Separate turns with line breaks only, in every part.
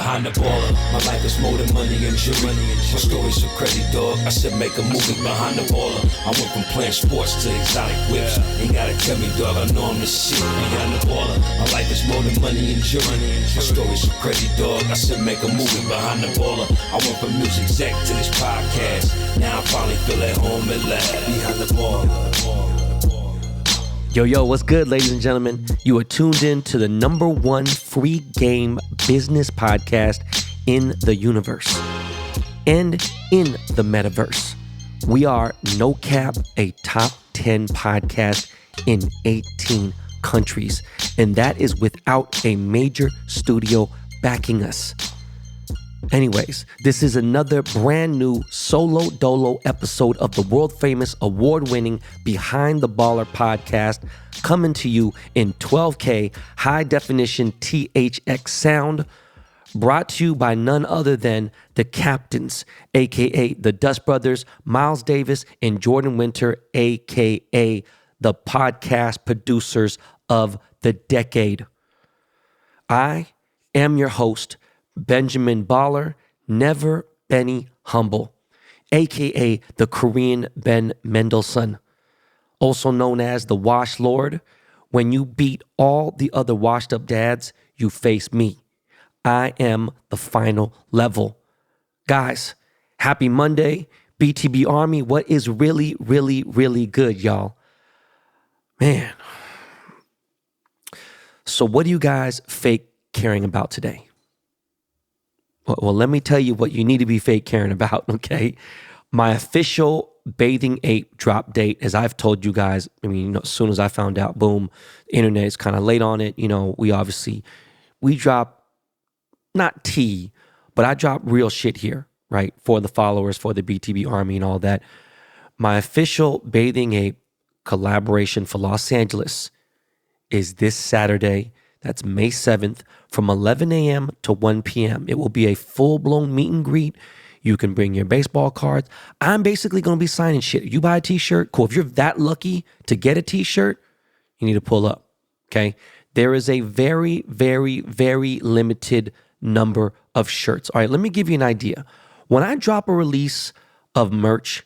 behind the baller. My life is more than money and jewelry. My story's so crazy, dog. I said make a movie behind the baller. I went from playing sports to exotic whips. Ain't gotta tell me, dog. I know I'm the shit behind the baller. My life is more than money and jewelry. My story's so crazy, dog. I said make a movie behind the baller. I went from music exec to this podcast. Now I finally feel at home at last. Behind the baller.
Yo, what's good, ladies and gentlemen? You are tuned in to the #1 free game business podcast in the universe and in the Metaverse. We are, no cap, a top 10 podcast in 18 countries, and that is without a major studio backing us. Anyways, this is another brand new solo dolo episode of the world famous award-winning Behind the Baller podcast, coming to you in 12K high definition THX sound, brought to you by none other than the captains, aka the Dust Brothers, Miles Davis and Jordan Winter, aka the podcast producers of the decade. I am your host, Benjamin Baller, Never Benny Humble, aka the Korean Ben Mendelsohn, also known as the Wash Lord. When you beat all the other washed up dads, you face me. I am the final level. Guys, happy Monday, BTB Army. What is really, really, really good, y'all? Man. So what do you guys fake caring about today? Well, let me tell you what you need to be fake caring about, okay? My official Bathing Ape drop date, as I've told you guys, as soon as I found out, boom, the internet is kind of late on it. We drop, not tea, but I drop real shit here, right? For the followers, for the BTB Army and all that. My official Bathing Ape collaboration for Los Angeles is this Saturday. That's May 7th from 11 a.m. to 1 p.m. It will be a full-blown meet and greet. You can bring your baseball cards. I'm basically going to be signing shit. You buy a t-shirt, cool. If you're that lucky to get a t-shirt, you need to pull up, okay? There is a very, very, very limited number of shirts. All right, let me give you an idea. When I drop a release of merch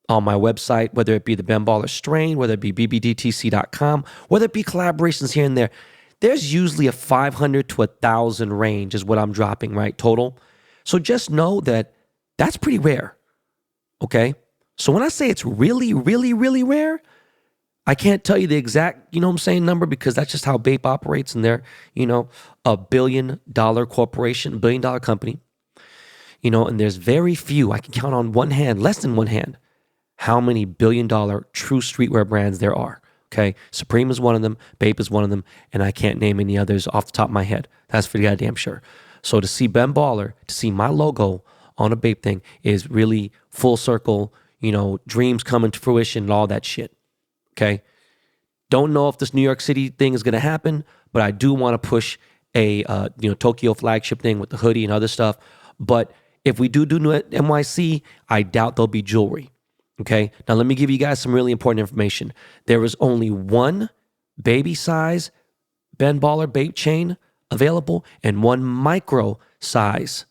on my website, whether it be the Ben Baller Strain, whether it be BBDTC.com, whether it be collaborations here and there, there's usually a 500 to 1,000 range is what I'm dropping, right, total. So just know that that's pretty rare, okay? So when I say it's really, really, really rare, I can't tell you the exact, number, because that's just how Bape operates, and they're, a billion-dollar corporation, billion-dollar company, and there's very few, I can count on one hand, less than one hand, how many billion-dollar true streetwear brands there are. Okay, Supreme is one of them, Bape is one of them, and I can't name any others off the top of my head. That's for goddamn sure. So to see Ben Baller, to see my logo on a Bape thing is really full circle, dreams coming to fruition and all that shit. Okay, don't know if this New York City thing is going to happen, but I do want to push a Tokyo flagship thing with the hoodie and other stuff. But if we do NYC, I doubt there'll be jewelry. Okay, now let me give you guys some really important information. There is only one baby size Ben Baller Bape chain available and one micro size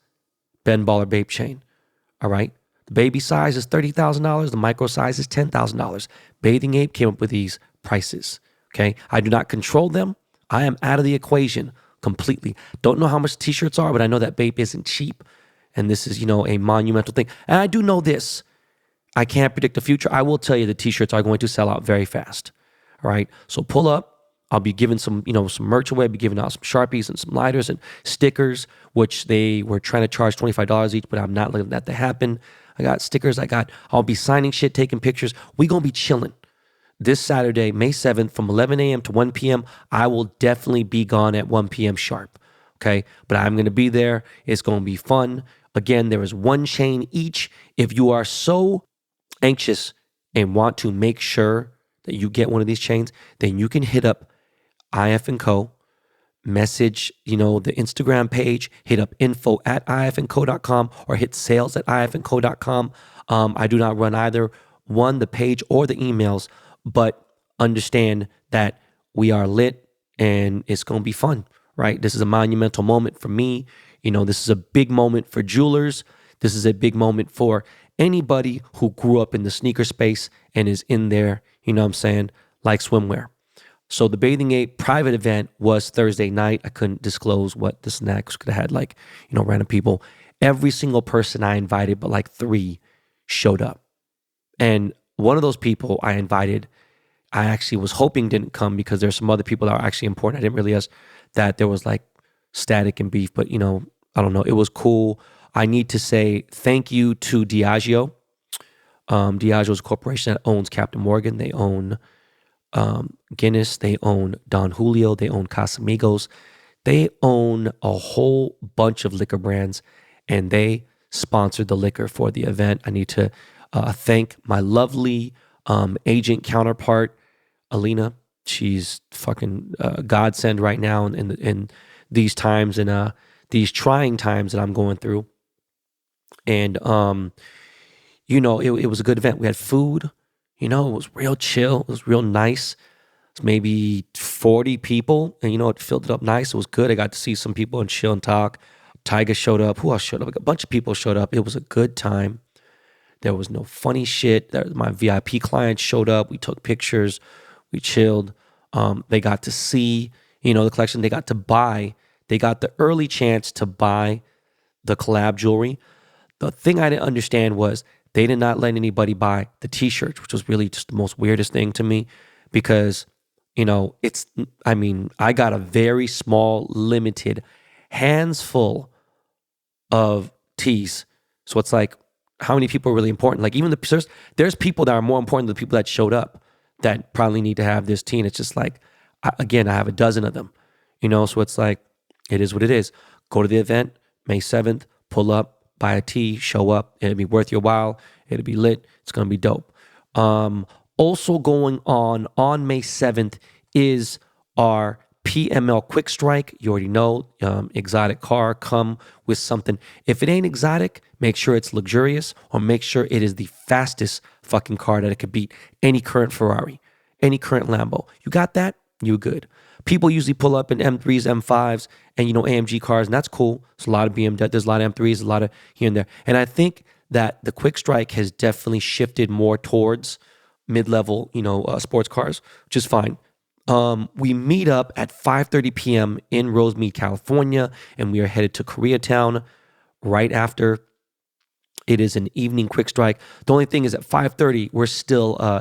Ben Baller Bape chain. All right, the baby size is $30,000. The micro size is $10,000. Bathing Ape came up with these prices. Okay, I do not control them. I am out of the equation completely. Don't know how much t-shirts are, but I know that Bape isn't cheap, and this is a monumental thing. And I do know this. I can't predict the future. I will tell you the t-shirts are going to sell out very fast. All right. So pull up. I'll be giving some merch away. I'll be giving out some Sharpies and some lighters and stickers, which they were trying to charge $25 each, but I'm not letting that to happen. I got stickers. I'll be signing shit, taking pictures. We going to be chilling. This Saturday, May 7th from 11 a.m. to 1 p.m. I will definitely be gone at 1 p.m. sharp. Okay. But I'm going to be there. It's going to be fun. Again, there is one chain each. If you are so anxious and want to make sure that you get one of these chains, then you can hit up IF & Co, message, the Instagram page, hit up info@ifandco.com or hit sales@ifandco.com. I do not run either the page or the emails, but understand that we are lit and it's going to be fun, right? This is a monumental moment for me. This is a big moment for jewelers. This is a big moment for anybody who grew up in the sneaker space and is in there, like swimwear. So the Bathing Ape private event was Thursday night. I couldn't disclose what the snacks could have had, random people. Every single person I invited, but like 3 showed up. And one of those people I invited, I actually was hoping didn't come because there's some other people that are actually important. I didn't realize that there was like static and beef, but I don't know. It was cool. I need to say thank you to Diageo. Diageo is a corporation that owns Captain Morgan. They own Guinness. They own Don Julio. They own Casamigos. They own a whole bunch of liquor brands, and they sponsored the liquor for the event. I need to thank my lovely agent counterpart, Alina. She's fucking godsend right now in these times and these trying times that I'm going through. And it was a good event. We had food. It was real chill. It was real nice. It was maybe 40 people, and it filled it up nice. It was good. I got to see some people and chill and talk. Tyga showed up. Who else showed up? A bunch of people showed up. It was a good time. There was no funny shit. My VIP clients showed up. We took pictures. We chilled. They got to see, the collection. They got to buy. They got the early chance to buy the collab jewelry. The thing I didn't understand was they did not let anybody buy the t-shirts, which was really just the most weirdest thing to me because, I got a very small, limited, hands full of tees. So it's like, how many people are really important? Like even there's people that are more important than the people that showed up that probably need to have this tee. And it's just like, I have a dozen of them, so it's like, it is what it is. Go to the event, May 7th, pull up, buy a tee, show up. It'll be worth your while. It'll be lit. It's going to be dope. Also going on May 7th is our PML Quick Strike. You already know, exotic car, come with something. If it ain't exotic, make sure it's luxurious or make sure it is the fastest fucking car that it could beat any current Ferrari, any current Lambo. You got that? You good. People usually pull up in M3s, M5s, and AMG cars, and that's cool. There's a lot of BMW, there's a lot of M3s, a lot of here and there. And I think that the Quick Strike has definitely shifted more towards mid-level, sports cars, which is fine. We meet up at 5:30 p.m. in Rosemead, California, and we are headed to Koreatown right after. It is an evening Quick Strike. The only thing is at 5:30,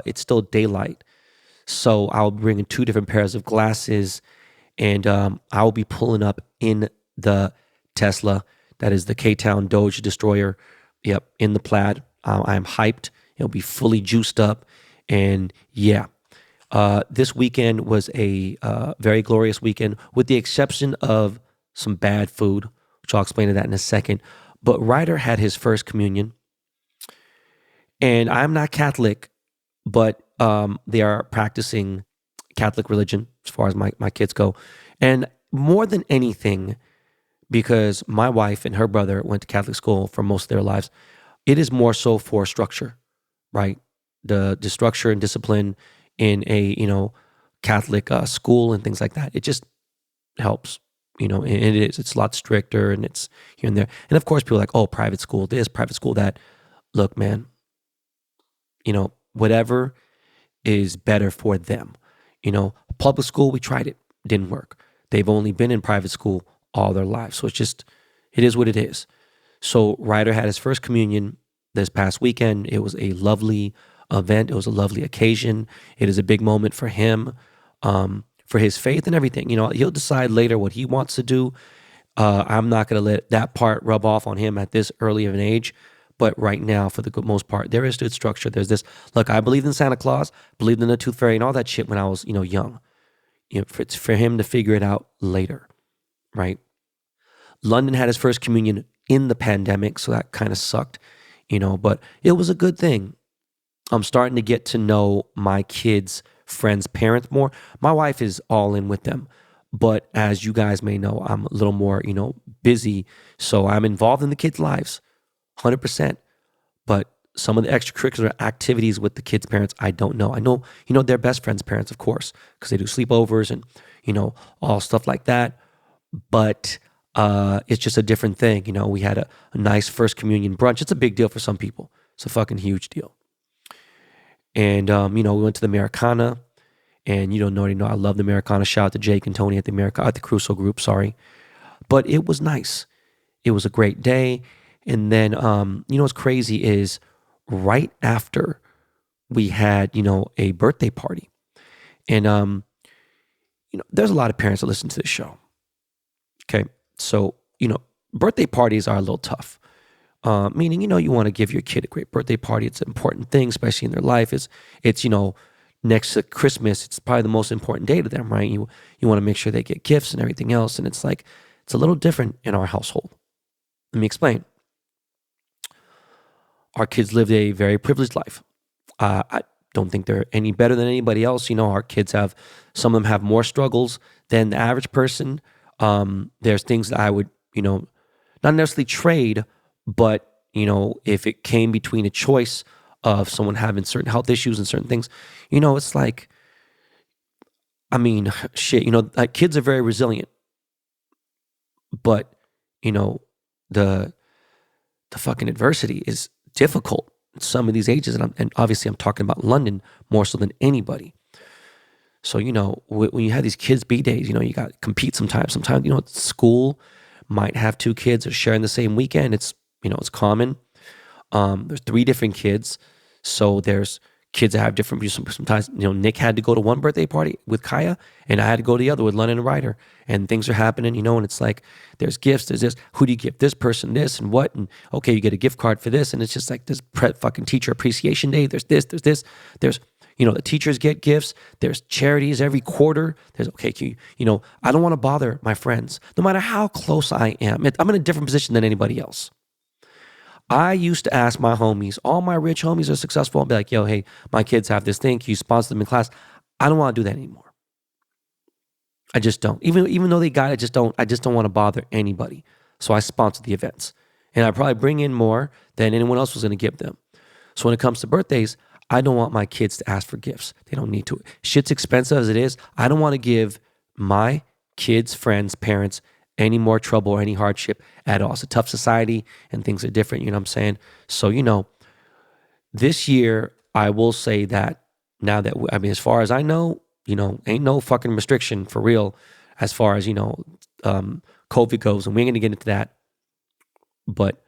it's still daylight. So I'll bring in 2 different pairs of glasses, and I'll be pulling up in the Tesla. That is the K-Town Doge Destroyer. Yep, in the plaid. I am hyped. It'll be fully juiced up. And yeah, this weekend was a very glorious weekend, with the exception of some bad food, which I'll explain to that in a second. But Ryder had his first communion. And I'm not Catholic, but they are practicing Catholic religion as far as my kids go. And more than anything, because my wife and her brother went to Catholic school for most of their lives, it is more so for structure, right? The structure and discipline in a, Catholic school and things like that. It just helps, and it's a lot stricter and it's here and there. And of course, people are like, oh, private school this, private school that. Look, man, whatever is better for them. Public school, we tried it, didn't work. They've only been in private school all their lives. So it is what it is. So Ryder had his first communion this past weekend. It was a lovely event. It was a lovely occasion. It is a big moment for him, for his faith and everything. He'll decide later what he wants to do. I'm not going to let that part rub off on him at this early of an age. But right now, for the most part, there is good structure. There's this, look, I believed in Santa Claus, believed in the Tooth Fairy and all that shit when I was, young. It's for him to figure it out later, right? London had his first communion in the pandemic, so that kind of sucked, but it was a good thing. I'm starting to get to know my kids' friends' parents more. My wife is all in with them, but as you guys may know, I'm a little more, busy, so I'm involved in the kids' lives. 100%. But some of the extracurricular activities with the kids' parents, I don't know. I know, their best friends' parents, of course, because they do sleepovers and, all stuff like that. But It's just a different thing. You know, we had a nice first communion brunch. It's a big deal for some people. It's a fucking huge deal. And, you know, we went to the Americana, and you don't already know I love the Americana. Shout out to Jake and Tony at the Crusoe group, sorry. But it was nice. It was a great day. And then, you know, what's crazy is right after we had, you know, a birthday party. And, you know, there's a lot of parents that listen to this show. Okay. So, you know, birthday parties are a little tough. Meaning, you know, you want to give your kid a great birthday party. It's an important thing, especially in their life. It's, you know, next to Christmas, it's probably the most important day to them, right? You want to make sure they get gifts and everything else. And it's like, it's a little different in our household. Let me explain. Our kids lived a very privileged life. I don't think they're any better than anybody else. You know, our kids some of them have more struggles than the average person. There's things that I would, you know, not necessarily trade, but, you know, if it came between a choice of someone having certain health issues and certain things, you know, it's like, I mean, shit, you know, like kids are very resilient, but, you know, the fucking adversity is difficult in some of these ages. And obviously I'm talking about London more so than anybody. So, you know, when you have these kids' B-days, you know, you got to compete sometimes. Sometimes, you know, school might have two kids are sharing the same weekend. It's, you know, it's common. There's 3 different kids. So there's kids that have different views. Sometimes, you know, Nick had to go to one birthday party with Kaya, and I had to go to the other with London and Ryder. And things are happening, you know, and it's like, there's gifts, there's this. Who do you give this person this and what? And okay, you get a gift card for this. And it's just like this fucking teacher appreciation day. There's this. There's, you know, the teachers get gifts. There's charities every quarter. There's, okay, you know, I don't want to bother my friends. No matter how close I am, I'm in a different position than anybody else. I used to ask my homies, all my rich homies are successful, and be like, yo, hey, my kids have this thing. Can you sponsor them in class? I don't want to do that anymore. I just don't. Even though they got it, I just don't want to bother anybody. So I sponsor the events. And I probably bring in more than anyone else was going to give them. So when it comes to birthdays, I don't want my kids to ask for gifts. They don't need to. Shit's expensive as it is. I don't want to give my kids, friends, parents any more trouble or any hardship at all. It's a tough society and things are different, you know what I'm saying? So, you know, this year, I will say that now that, I mean, as far as I know, you know, ain't no fucking restriction for real as far as, you know, COVID goes, and we ain't going to get into that. But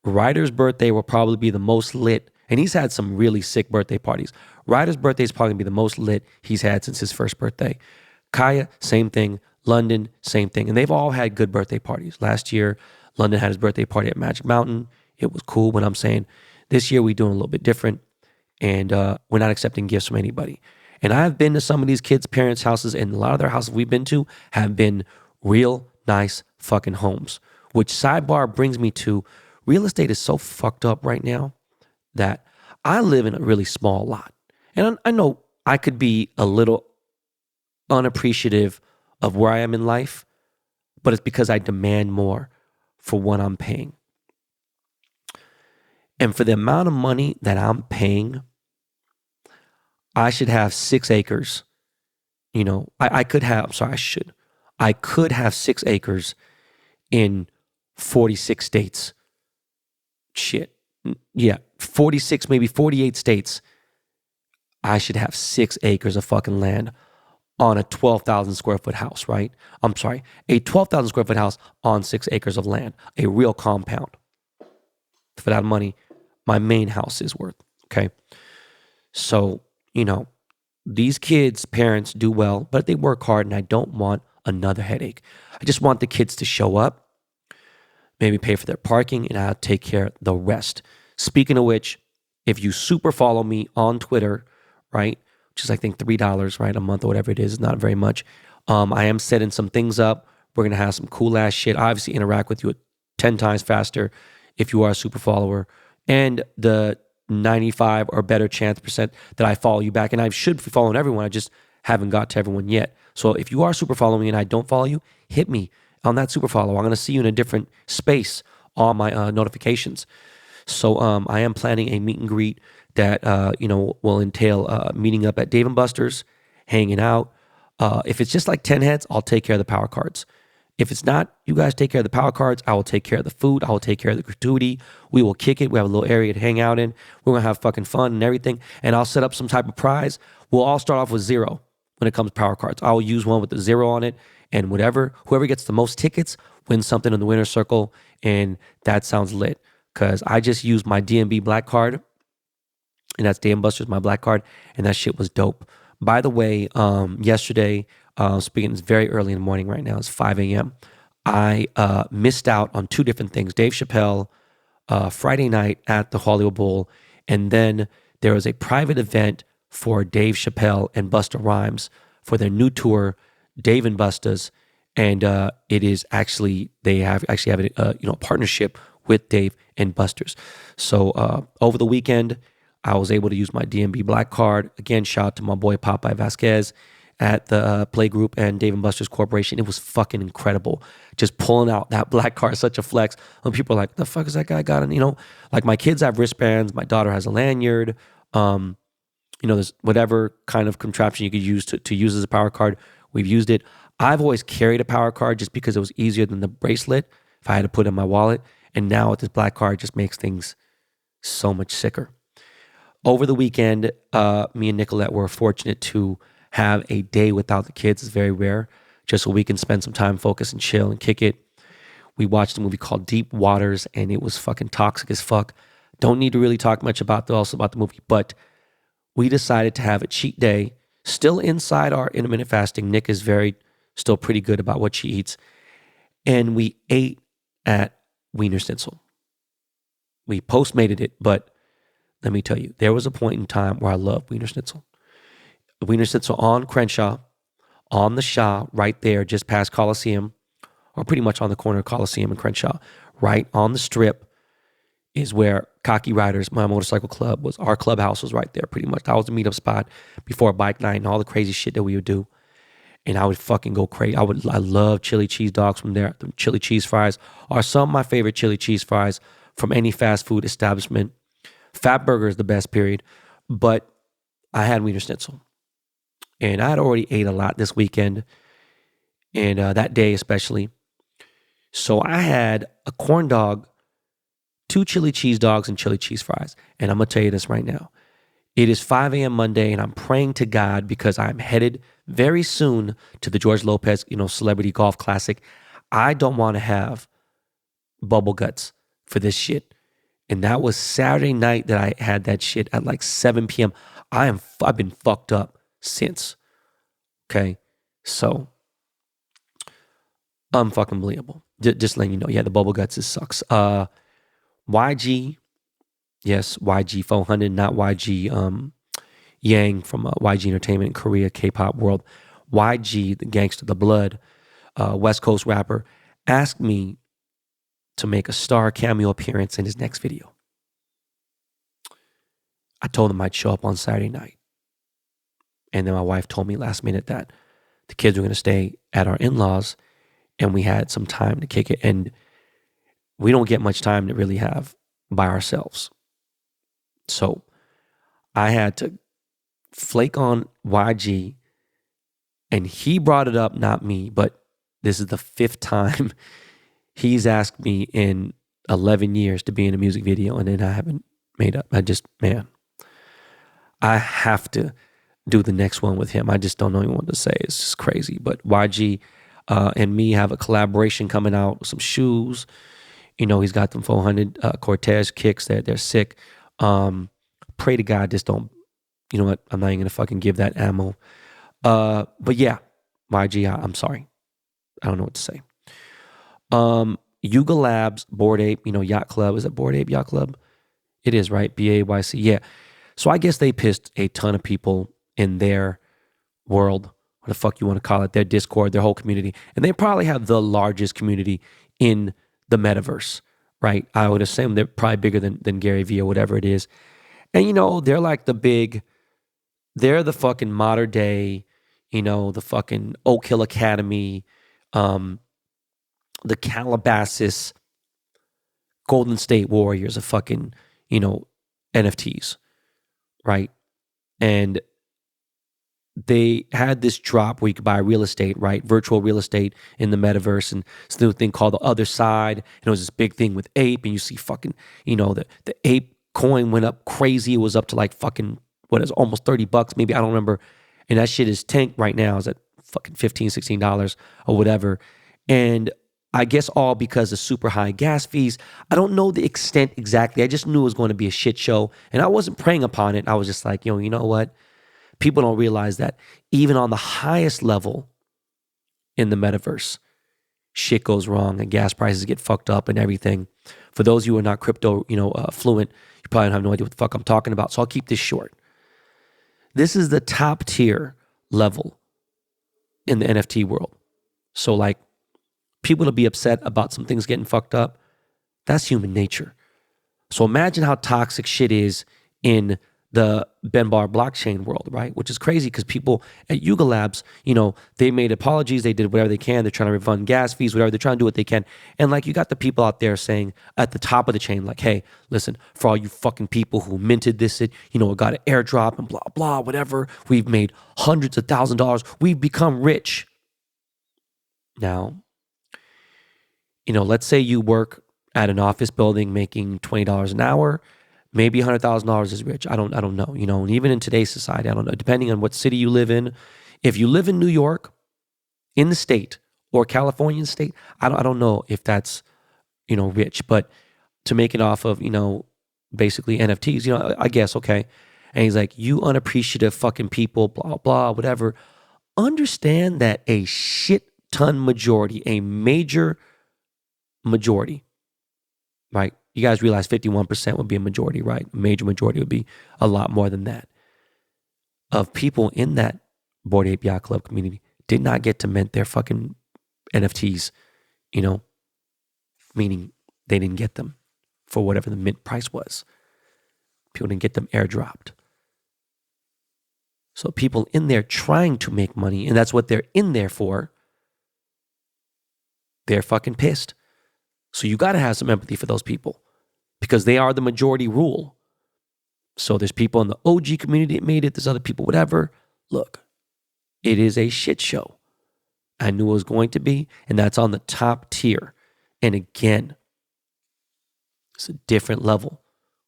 Ryder's birthday will probably be the most lit, and he's had some really sick birthday parties. Ryder's birthday is probably going to be the most lit he's had since his first birthday. Kaya, same thing. London, same thing. And they've all had good birthday parties. Last year, London had his birthday party at Magic Mountain. It was cool, but I'm saying this year we're doing a little bit different, and we're not accepting gifts from anybody. And I've been to some of these kids' parents' houses, and a lot of their houses we've been to have been real nice fucking homes, which sidebar brings me to real estate is so fucked up right now that I live in a really small lot. And I know I could be a little unappreciative of where I am in life, but it's because I demand more for what I'm paying. And for the amount of money that I'm paying, I should have 6 acres. You know, I could have 6 acres in 46 states. Shit. Yeah, 46, maybe 48 states. I should have 6 acres of fucking land on a 12,000 square foot house, right? I'm sorry, a 12,000 square foot house on 6 acres of land, a real compound. For that money, my main house is worth, okay? So, you know, these kids' parents do well, but they work hard, and I don't want another headache. I just want the kids to show up, maybe pay for their parking, and I'll take care of the rest. Speaking of which, if you super follow me on Twitter, right, which is I think $3, right, a month or whatever it is, not very much. I am setting some things up. We're going to have some cool ass shit. I obviously interact with you 10 times faster if you are a super follower. And the 95 or better chance percent that I follow you back. And I should be following everyone. I just haven't got to everyone yet. So if you are super following me and I don't follow you, hit me on that super follow. I'm going to see you in a different space on my notifications. So I am planning a meet and greet that will entail meeting up at Dave & Buster's, hanging out. If it's just like 10 heads, I'll take care of the power cards. If it's not, you guys take care of the power cards. I will take care of the food. I will take care of the gratuity. We will kick it. We have a little area to hang out in. We're going to have fucking fun and everything. And I'll set up some type of prize. We'll all start off with 0 when it comes to power cards. I'll use one with the 0 on it. And whoever gets the most tickets wins something in the winner's circle. And that sounds lit. Because I just used my DMB black card. And that's Dave & Buster's, my black card. And that shit was dope. By the way, yesterday, speaking, it's very early in the morning right now. It's 5 a.m. I missed out on 2 different things. Dave Chappelle, Friday night at the Hollywood Bowl. And then there was a private event for Dave Chappelle and Busta Rhymes for their new tour, Dave and Busta's. And it is actually, they have a partnership with Dave and Buster's. So over the weekend, I was able to use my DMB black card. Again, shout out to my boy Popeye Vasquez at the Play Group and Dave & Buster's Corporation. It was fucking incredible. Just pulling out that black card, such a flex. When people are like, the fuck is that guy got? And, like my kids have wristbands. My daughter has a lanyard. There's whatever kind of contraption you could use to use as a power card. We've used it. I've always carried a power card just because it was easier than the bracelet if I had to put it in my wallet. And now with this black card, it just makes things so much sicker. Over the weekend, me and Nicolette were fortunate to have a day without the kids. It's very rare, just so we can spend some time, focus, and chill and kick it. We watched a movie called Deep Waters, and it was fucking toxic as fuck. Don't need to really talk much about the movie, but we decided to have a cheat day, still inside our intermittent fasting. Nick is still pretty good about what she eats. And we ate at Wiener Schnitzel. We postmated it, but let me tell you, there was a point in time where I loved Wiener Schnitzel. Wiener Schnitzel on Crenshaw, on the Shaw, right there, just past Coliseum, or pretty much on the corner of Coliseum and Crenshaw, right on the strip is where Cocky Riders, my motorcycle club, was. Our clubhouse was right there, pretty much. That was the meetup spot before bike night and all the crazy shit that we would do. And I would fucking go crazy. I love chili cheese dogs from there. The chili cheese fries are some of my favorite chili cheese fries from any fast food establishment. Fat Burger is the best, period. But I had Wiener Schnitzel. And I had already ate a lot this weekend. And that day especially. So I had a corn dog, 2 chili cheese dogs, and chili cheese fries. And I'm going to tell you this right now. It is 5 a.m. Monday, and I'm praying to God because I'm headed very soon to the George Lopez, Celebrity Golf Classic. I don't want to have bubble guts for this shit. And that was Saturday night that I had that shit at like 7 p.m. I've been fucked up since. Okay? So, unfucking believable. Just letting you know. Yeah, the bubble guts, it sucks. YG, yes, YG 400, not YG Yang from YG Entertainment in Korea, K-pop world. YG, the gangster, the blood, West Coast rapper, asked me to make a star cameo appearance in his next video. I told him I'd show up on Saturday night. And then my wife told me last minute that the kids were going to stay at our in-laws and we had some time to kick it. And we don't get much time to really have by ourselves. So I had to flake on YG, and he brought it up, not me, but this is the 5th time he's asked me in 11 years to be in a music video, and then I haven't made up. I have to do the next one with him. I just don't know even what to say. It's just crazy. But YG and me have a collaboration coming out with some shoes. He's got them 400 Cortez kicks. They're sick. Pray to God, just don't, you know what? I'm not even going to fucking give that ammo. But yeah, YG, I'm sorry. I don't know what to say. Yuga Labs, Bored Ape, Yacht Club. Is it Bored Ape Yacht Club? It is, right? BAYC. Yeah. So I guess they pissed a ton of people in their world, what the fuck you want to call it, their Discord, their whole community. And they probably have the largest community in the Metaverse, right? I would assume they're probably bigger than Gary Vee or whatever it is. And, they're like they're the fucking modern day, the fucking Oak Hill Academy, the Calabasas, Golden State Warriors of fucking, NFTs, right? And they had this drop where you could buy real estate, right? Virtual real estate in the metaverse. And it's the thing called the other side. And it was this big thing with ape. And you see fucking, the ape coin went up crazy. It was up to like fucking, what is almost $30, maybe, I don't remember. And that shit is tanked right now. It's at fucking $15, $16 or whatever. And I guess all because of super high gas fees. I don't know the extent exactly. I just knew it was going to be a shit show. And I wasn't preying upon it. I was just like, you know what? People don't realize that even on the highest level in the metaverse, shit goes wrong and gas prices get fucked up and everything. For those of you who are not crypto, fluent, you probably have no idea what the fuck I'm talking about. So I'll keep this short. This is the top tier level in the NFT world. So like, people to be upset about some things getting fucked up, that's human nature. So imagine how toxic shit is in the Ben-Bar blockchain world, right? Which is crazy because people at Yuga Labs, they made apologies, they did whatever they can, they're trying to refund gas fees, whatever, they're trying to do what they can. And like, you got the people out there saying at the top of the chain, like, hey, listen, for all you fucking people who minted this, it got an airdrop and blah, blah, whatever, we've made hundreds of $1,000s, we've become rich. Now, let's say you work at an office building making $20 an hour, maybe $100,000 is rich. I don't know, and even in today's society, I don't know, depending on what city you live in. If you live in New York, in the state, or California state, I don't know if that's, rich, but to make it off of, basically NFTs, I guess, okay. And he's like, you unappreciative fucking people, blah, blah, whatever. Understand that a shit ton majority, a major majority, right? You guys realize 51% would be a majority, right? A major majority would be a lot more than that. Of people in that Bored Ape Yacht Club community did not get to mint their fucking NFTs, meaning they didn't get them for whatever the mint price was. People didn't get them airdropped. So people in there trying to make money, and that's what they're in there for, they're fucking pissed. So you got to have some empathy for those people because they are the majority rule. So there's people in the OG community that made it. There's other people, whatever. Look, it is a shit show. I knew it was going to be, and that's on the top tier. And again, it's a different level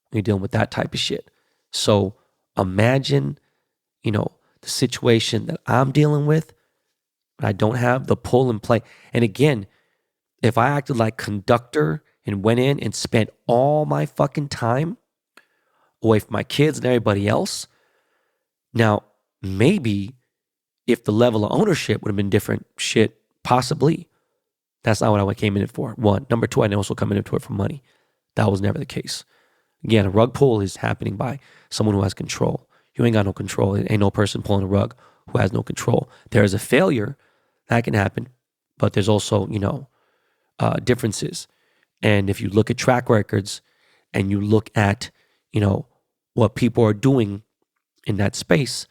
when you're dealing with that type of shit. So imagine, the situation that I'm dealing with. I don't have the pull and play. And again, if I acted like conductor and went in and spent all my fucking time away from my kids and everybody else, now maybe if the level of ownership would have been different, shit, possibly. That's not what I came in it for. One. Number two, I didn't also come into it for money. That was never the case. Again, a rug pull is happening by someone who has control. You ain't got no control. Ain't no person pulling a rug who has no control. There is a failure that can happen, but there's also, differences. And if you look at track records and you look at, what people are doing in that space,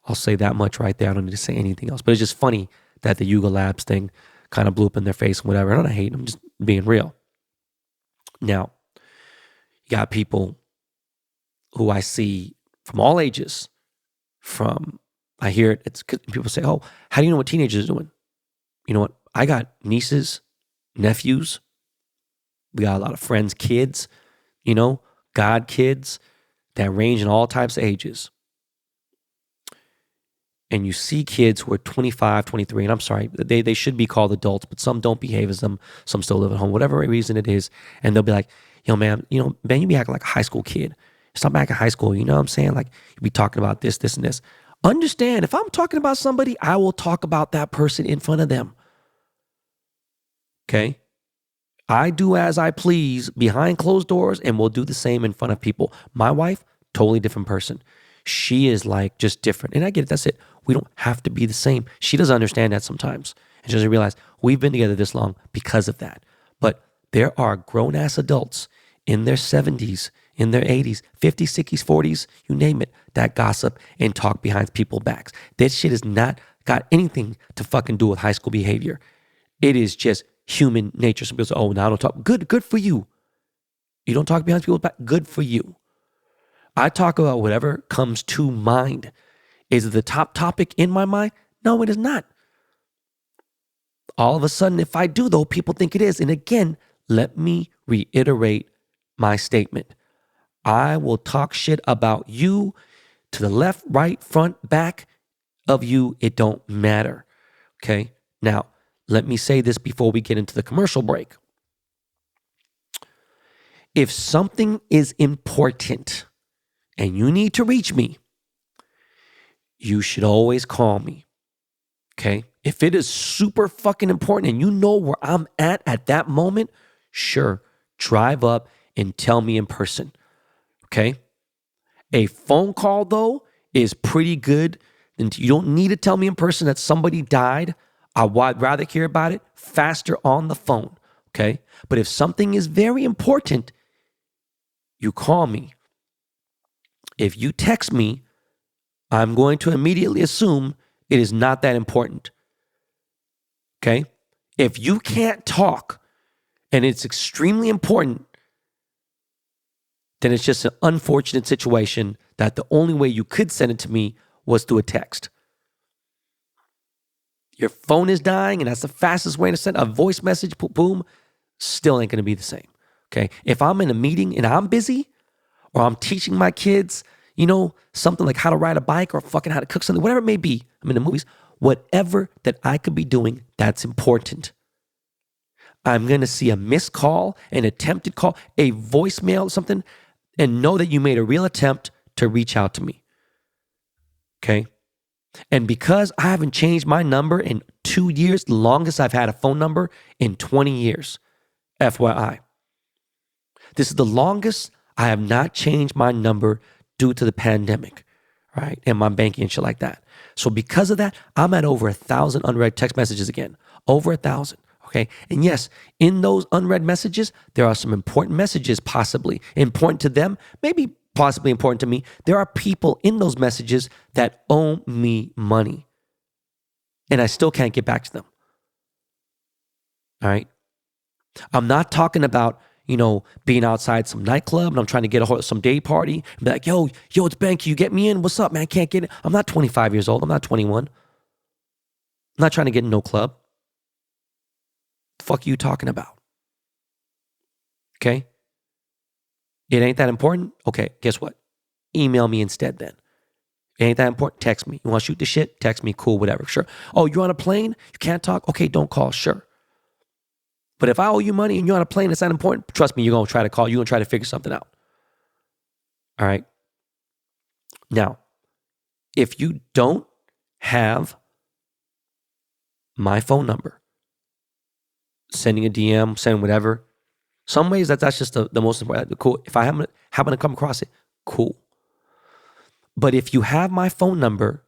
I'll say that much right there. I don't need to say anything else. But it's just funny that the Yuga Labs thing kind of blew up in their face and whatever. I don't hate them, just being real. Now, you got people who I see from all ages, I hear it, it's people say, oh, how do you know what teenagers are doing? You know what? I got nieces, nephews. We got a lot of friends, kids, god kids that range in all types of ages. And you see kids who are 25, 23, and I'm sorry, they should be called adults, but some don't behave as them, some still live at home, whatever reason it is. And they'll be like, man, Ben, you be acting like a high school kid. Stop acting high school, you know what I'm saying? Like, you be talking about this, this, and this. Understand, if I'm talking about somebody, I will talk about that person in front of them. Okay? I do as I please behind closed doors and will do the same in front of people. My wife, totally different person. She is like just different. And I get it. That's it. We don't have to be the same. She doesn't understand that sometimes. And she doesn't realize we've been together this long because of that. But there are grown ass adults in their 70s, in their 80s, 50s, 60s, 40s, you name it, that gossip and talk behind people's backs. That shit has not got anything to fucking do with high school behavior. It is just human nature. Some people say, oh, now I don't talk. Good for you. You don't talk behind people's back. Good for you. I talk about whatever comes to mind. Is it the top topic in my mind? No, it is not. All of a sudden, if I do, though, people think it is. And again, let me reiterate my statement. I will talk shit about you to the left, right, front, back of you. It don't matter. Okay? Now, let me say this before we get into the commercial break. If something is important and you need to reach me, you should always call me. Okay? If it is super fucking important and you know where I'm at that moment, sure, drive up and tell me in person. Okay? A phone call, though, is pretty good. And you don't need to tell me in person that somebody died. I'd rather hear about it faster on the phone. Okay? But if something is very important, you call me. If you text me, I'm going to immediately assume it is not that important. Okay? If you can't talk and it's extremely important, then it's just an unfortunate situation that the only way you could send it to me was through a text. Your phone is dying and that's the fastest way to send a voice message, boom, still ain't going to be the same. Okay? If I'm in a meeting and I'm busy or I'm teaching my kids, something like how to ride a bike or fucking how to cook something, whatever it may be, I'm in the movies, whatever that I could be doing, that's important. I'm going to see a missed call, an attempted call, a voicemail, something, and know that you made a real attempt to reach out to me. Okay? And because I haven't changed my number in 2 years, the longest I've had a phone number in 20 years, FYI. This is the longest I have not changed my number due to the pandemic, right? And my banking and shit like that. So because of that, I'm at over 1,000 unread text messages again. Over 1,000, okay? And yes, in those unread messages, there are some important messages possibly important to them, maybe possibly important to me. There are people in those messages that owe me money. And I still can't get back to them. All right? I'm not talking about, being outside some nightclub and I'm trying to get a hold of some day party and be like, yo, it's Ben, can you get me in? What's up, man? I can't get it. I'm not 25 years old. I'm not 21. I'm not trying to get in no club. The fuck are you talking about? Okay? It ain't that important? Okay, guess what? Email me instead then. It ain't that important? Text me. You want to shoot the shit? Text me. Cool, whatever. Sure. Oh, you're on a plane? You can't talk? Okay, don't call. Sure. But if I owe you money and you're on a plane, it's not important. Trust me, you're going to try to call. You're going to try to figure something out. All right? Now, if you don't have my phone number, sending a DM, sending whatever, some ways that's just the most important. Cool. If I happen to come across it, cool. But if you have my phone number,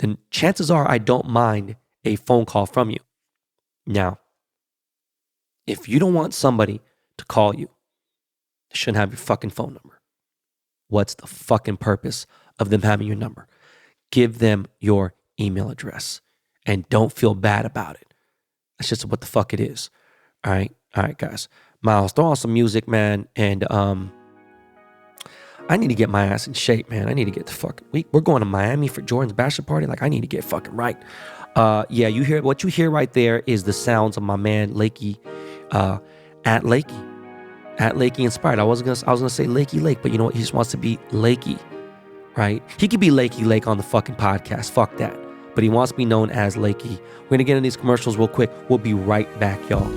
then chances are I don't mind a phone call from you. Now, if you don't want somebody to call you, they shouldn't have your fucking phone number. What's the fucking purpose of them having your number? Give them your email address and don't feel bad about it. That's just what the fuck it is. All right, guys. Miles, throw on some music, man. And I need to get my ass in shape, man. I need to get the fucking... We're going to Miami for Jordan's bachelor party. Like, I need to get fucking right. Yeah, what you hear right there is the sounds of my man, Lakey, at Lakey Inspired. I was gonna say Lakey Lake, but you know what? He just wants to be Lakey, right? He could be Lakey Lake on the fucking podcast. Fuck that. But he wants to be known as Lakey. We're gonna get into these commercials real quick. We'll be right back, y'all.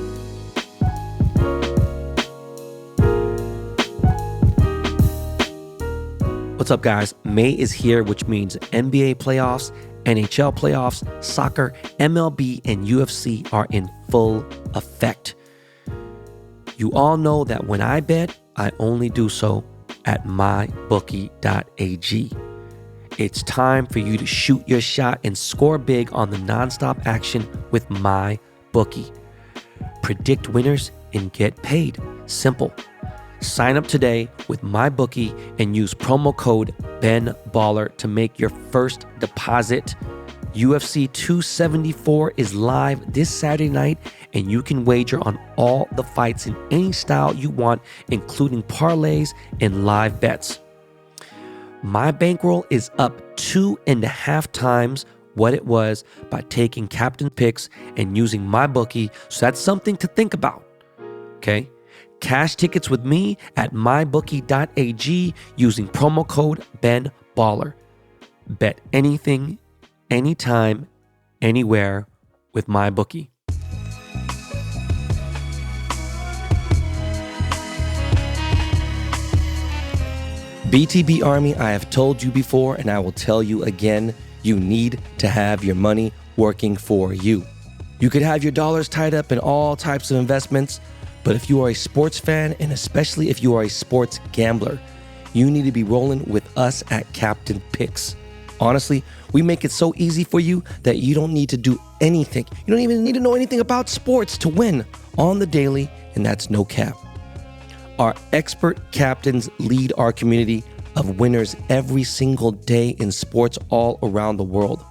What's up, guys? May is here, which means NBA playoffs, NHL playoffs, soccer, MLB, and UFC are in full effect. You all know that when I bet, I only do so at mybookie.ag. It's time for you to shoot your shot and score big on the nonstop action with MyBookie. Predict winners and get paid. Simple. Sign up today with MyBookie and use promo code BenBaller to make your first deposit. UFC 274 is live this Saturday night, and you can wager on all the fights in any style you want, including parlays and live bets. My bankroll is up 2.5 times what it was by taking Captain Picks and using my bookie. So that's something to think about. Okay? Cash tickets with me at mybookie.ag using promo code BenBaller. Bet anything, anytime, anywhere with my bookie. BTB Army, I have told you before and I will tell you again, you need to have your money working for you. You could have your dollars tied up in all types of investments, but if you are a sports fan and especially if you are a sports gambler, you need to be rolling with us at Captain Picks. Honestly, we make it so easy for you that you don't need to do anything. You don't even need to know anything about sports to win on the daily, and that's no cap. Our expert captains lead our community of winners every single day in sports all around the world.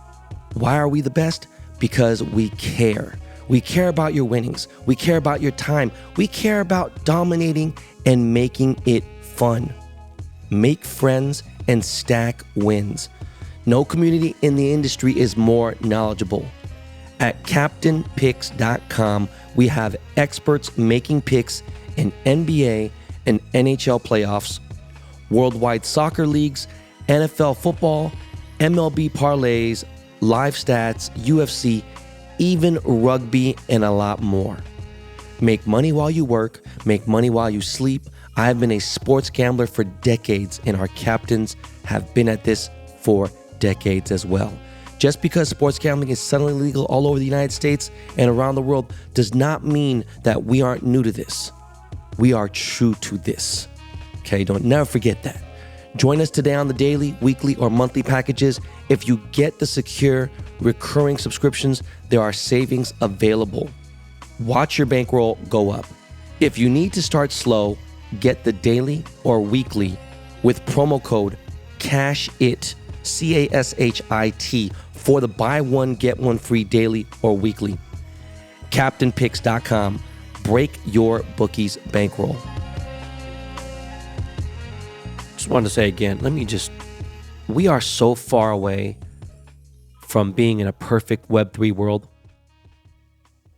Why are we the best? Because we care. We care about your winnings. We care about your time. We care about dominating and making it fun. Make friends and stack wins. No community in the industry is more knowledgeable. At CaptainPicks.com, we have experts making picks in NBA and NHL playoffs, worldwide soccer leagues, NFL football, MLB parlays, live stats, UFC, even rugby, and a lot more. Make money while you work, make money while you sleep. I've been a sports gambler for decades, and our captains have been at this for decades as well. Just because sports gambling is suddenly legal all over the United States and around the world does not mean that we aren't new to this. We are true to this. Okay, don't never forget that. Join us today on the daily, weekly, or monthly packages. If you get the secure, recurring subscriptions, there are savings available. Watch your bankroll go up. If you need to start slow, get the daily or weekly with promo code CASHIT, CASHIT, for the buy one, get one free daily or weekly. CaptainPicks.com. Break your bookie's bankroll. Just wanted to say again, we are so far away from being in a perfect Web3 world.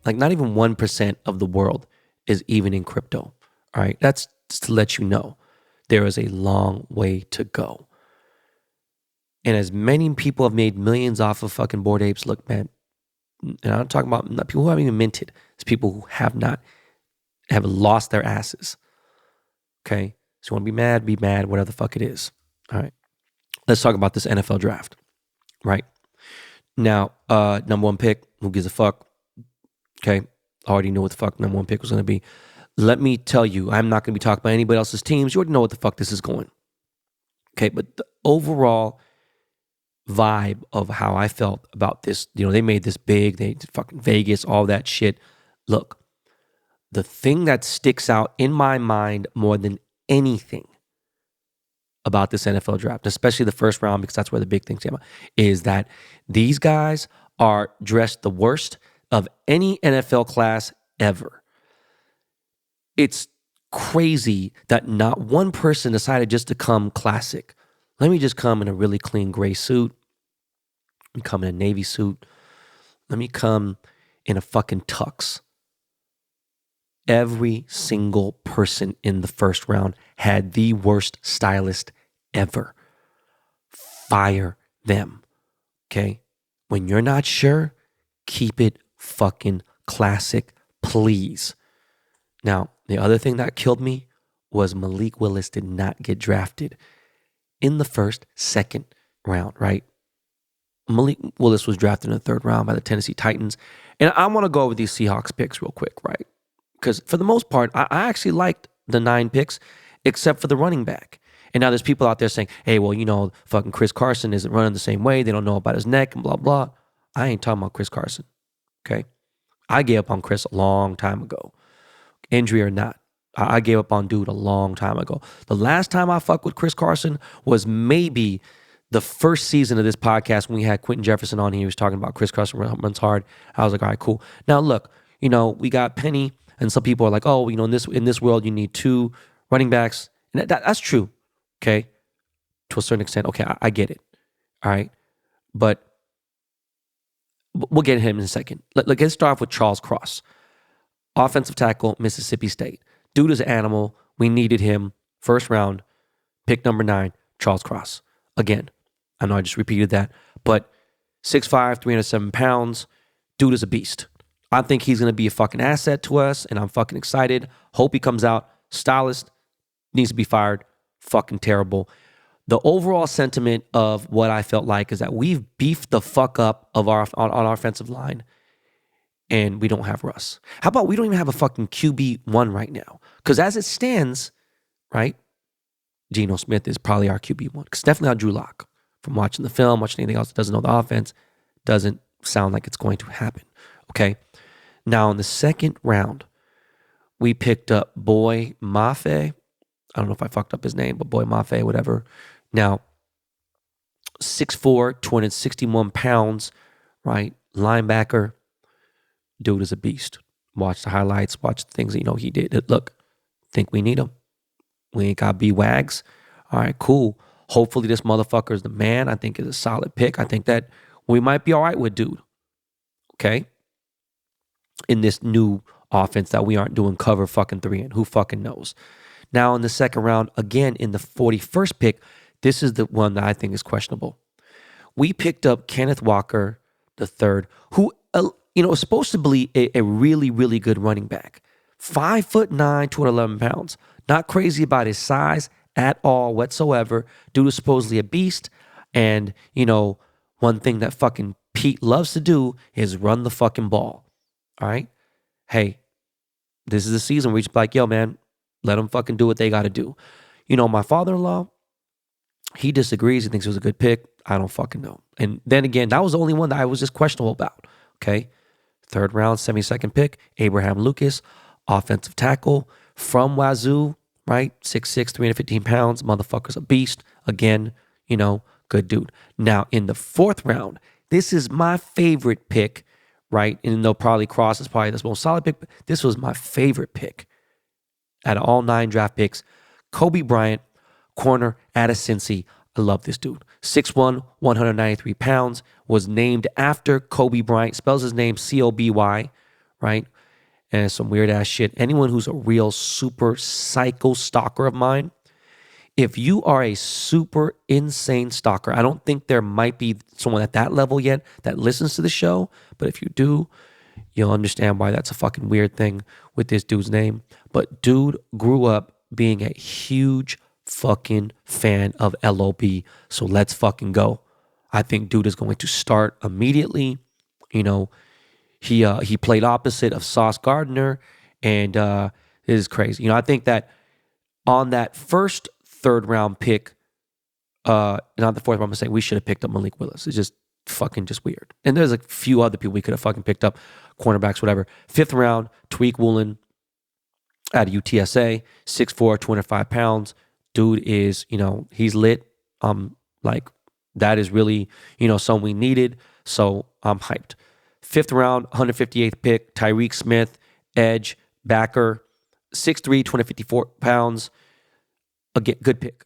Like not even 1% of the world is even in crypto. All right. That's just to let you know there is a long way to go. And as many people have made millions off of fucking Bored Apes, look, man, and I'm not talking about people who haven't even minted. It's people who have lost their asses. Okay. So you want to be mad, whatever the fuck it is. All right. Let's talk about this NFL draft. Right. Now, number one pick, who gives a fuck? Okay. I already knew what the fuck number one pick was going to be. Let me tell you, I'm not going to be talking about anybody else's teams. You already know what the fuck this is going. Okay. But the overall vibe of how I felt about this, they made this big, they fucking Vegas, all that shit. Look, the thing that sticks out in my mind more than anything about this NFL draft, especially the first round, because that's where the big things came out, is that these guys are dressed the worst of any NFL class ever. It's crazy that not one person decided just to come classic. Let me just come in a really clean gray suit. Let me come in a navy suit. Let me come in a fucking tux. Every single person in the first round had the worst stylist ever. Fire them. Okay? When you're not sure, keep it fucking classic, please. Now, the other thing that killed me was Malik Willis did not get drafted in the first, second round, right? Malik Willis was drafted in the third round by the Tennessee Titans. And I want to go over these Seahawks picks real quick, right? Because for the most part, I actually liked the 9 picks, except for the running back. And now there's people out there saying, hey, well, fucking Chris Carson isn't running the same way. They don't know about his neck and blah, blah. I ain't talking about Chris Carson, okay? I gave up on Chris a long time ago. Injury or not, I gave up on dude a long time ago. The last time I fucked with Chris Carson was maybe the first season of this podcast when we had Quentin Jefferson on here. He was talking about Chris Carson runs hard. I was like, all right, cool. Now, look, we got Penny, and some people are like, oh, in this world, you need 2 running backs. And that's true, okay, to to a certain extent. Okay, I get it. All right. But we'll get him in a second. Let's start off with Charles Cross. Offensive tackle, Mississippi State. Dude is an animal. We needed him. First round, pick number 9, Charles Cross. Again, I know I just repeated that, but 6'5", 307 pounds. Dude is a beast. I think he's going to be a fucking asset to us, and I'm fucking excited. Hope he comes out. Stylist needs to be fired. Fucking terrible. The overall sentiment of what I felt like is that we've beefed the fuck up of on our offensive line, and we don't have Russ. How about we don't even have a fucking QB1 right now? Because as it stands, right, Geno Smith is probably our QB1. It's definitely not Drew Lock. From watching the film, watching anything else that doesn't know the offense, doesn't sound like it's going to happen. Okay. Now, in the second round, we picked up Boy Mafe. I don't know if I fucked up his name, but Boy Mafe, whatever. Now, 6'4", 261 pounds, right? Linebacker. Dude is a beast. Watch the highlights, watch the things that he did. Look, think we need him. We ain't got B-Wags. All right, cool. Hopefully this motherfucker is the man. I think it's a solid pick. I think that we might be all right with dude. Okay? In this new offense that we aren't doing cover fucking 3 in. Who fucking knows? Now in the second round, again in the 41st pick, this is the one that I think is questionable. We picked up Kenneth Walker III, who is supposed to be a really, really good running back. 5'9", 211 pounds. Not crazy about his size at all whatsoever. Dude is supposedly a beast. And, one thing that fucking Pete loves to do is run the fucking ball. All right? Hey, this is the season where he's like, yo, man, let them fucking do what they got to do. My father-in-law, he disagrees. He thinks it was a good pick. I don't fucking know. And then again, that was the only one that I was just questionable about. Okay? Third round, 72nd pick, Abraham Lucas, offensive tackle from Wazoo, right? 6'6", 315 pounds. Motherfucker's a beast. Again, good dude. Now, in the fourth round, this is my favorite pick, right? And though probably Cross is probably the most solid pick, but this was my favorite pick out of all 9 draft picks. Kobe Bryant, corner out of Cincy. I love this dude. 6'1", 193 pounds, was named after Kobe Bryant. Spells his name C-O-B-Y, right? And some weird ass shit. Anyone who's a real super psycho stalker of mine, if you are a super insane stalker, I don't think there might be someone at that level yet that listens to the show, but if you do, you'll understand why that's a fucking weird thing with this dude's name. But dude grew up being a huge fucking fan of LOB, so let's fucking go. I think dude is going to start immediately. He played opposite of Sauce Gardner, and it is crazy. I think that on that first third round pick, not the fourth round, I'm saying we should have picked up Malik Willis. It's just fucking just weird. And there's a few other people we could have fucking picked up, cornerbacks, whatever. Fifth round, Tariq Woolen out of UTSA, 6'4", 205 pounds. Dude is, he's lit. That is really, someone we needed. So I'm hyped. Fifth round, 158th pick, Tyreek Smith, edge, backer, 6'3", 254 pounds. Again, good pick.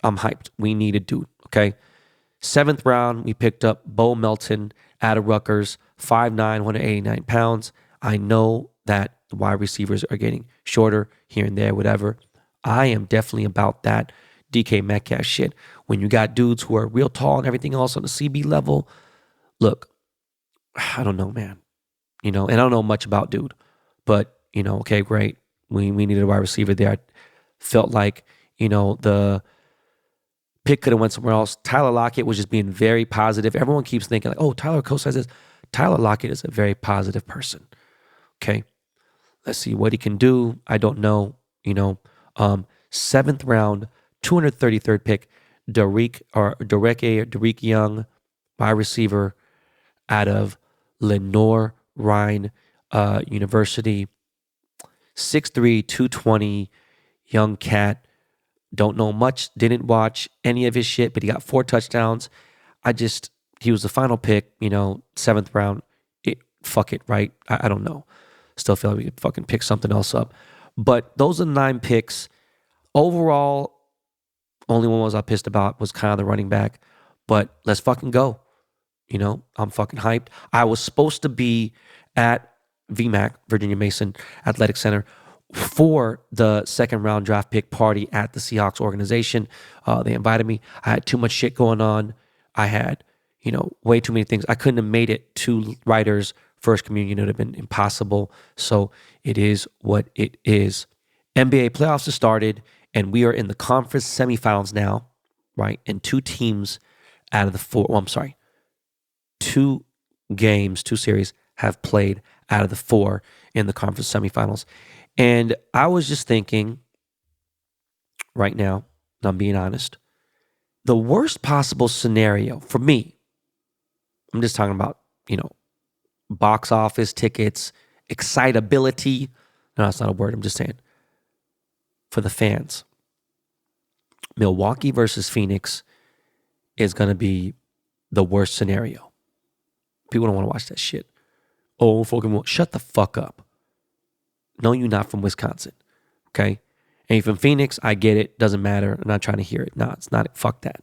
I'm hyped. We need a dude, okay? Seventh round, we picked up Bo Melton out of Rutgers, 5'9", 189 pounds. I know that the wide receivers are getting shorter here and there, whatever. I am definitely about that DK Metcalf shit. When you got dudes who are real tall and everything else on the CB level, look, I don't know, man. And I don't know much about dude. But, okay, great. We needed a wide receiver there. I felt like, the pick could have went somewhere else. Tyler Lockett was just being very positive. Everyone keeps thinking, like, oh, Tyler Coach says this. Tyler Lockett is a very positive person. Okay. Let's see what he can do. I don't know. Seventh round, 233rd pick, Derek Young, wide receiver out of Lenoir Rhine University. 6'3", 220, young cat. Don't know much, didn't watch any of his shit, but he got 4 touchdowns. He was the final pick, 7th round. Fuck it, right? I don't know. Still feel like we could fucking pick something else up. But those are 9 picks. Overall, Only one was I pissed about was kind of the running back. But let's fucking go. You know, I'm fucking hyped. I was supposed to be at VMAC, Virginia Mason Athletic Center, for the second round draft pick party at the Seahawks organization. They invited me. I had too much shit going on. I had, way too many things. I couldn't have made it to Ryder's first communion. It would have been impossible. So it is what it is. NBA playoffs have started, and we are in the conference semifinals now, right? And two teams out of the four, two series have played out of the four in the conference semifinals. And I was just thinking right now, and I'm being honest, the worst possible scenario for me, I'm just talking about, box office tickets, excitability. No, that's not a word. I'm just saying for the fans, Milwaukee versus Phoenix is going to be the worst scenario. People don't want to watch that shit. Oh, fucking, shut the fuck up. No, you're not from Wisconsin, okay? And you're from Phoenix, I get it. Doesn't matter. I'm not trying to hear it. No, it's not. Fuck that.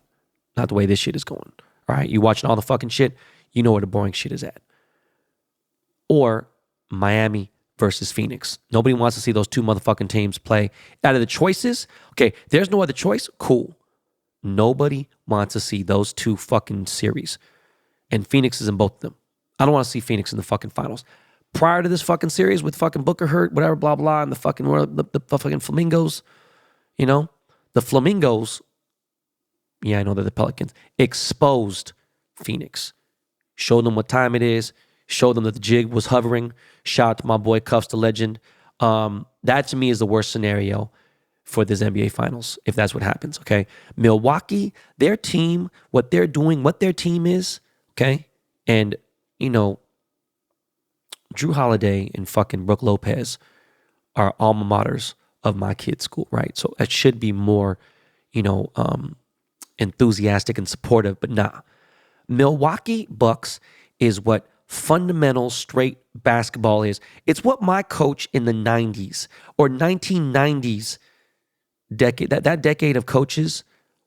Not the way this shit is going. All right? You watching all the fucking shit, you know where the boring shit is at. Or Miami versus Phoenix. Nobody wants to see those two motherfucking teams play. Out of the choices, okay, there's no other choice. Cool. Nobody wants to see those two fucking series. And Phoenix is in both of them. I don't want to see Phoenix in the fucking finals. Prior to this fucking series with fucking Booker hurt, whatever, blah, blah, and the fucking Flamingos, the Flamingos, yeah, I know they're the Pelicans, exposed Phoenix. Showed them what time it is. Showed them that the jig was hovering. Shout out to my boy Cuffs, the legend. That to me is the worst scenario for this NBA Finals, if that's what happens, okay? Milwaukee, their team, what they're doing, what their team is, okay? And, Drew Holiday and fucking Brooke Lopez are alma maters of my kid's school, right? So it should be more, enthusiastic and supportive, but nah. Milwaukee Bucks is what fundamental straight basketball is. It's what my coach in the 90s or 1990s decade, that decade of coaches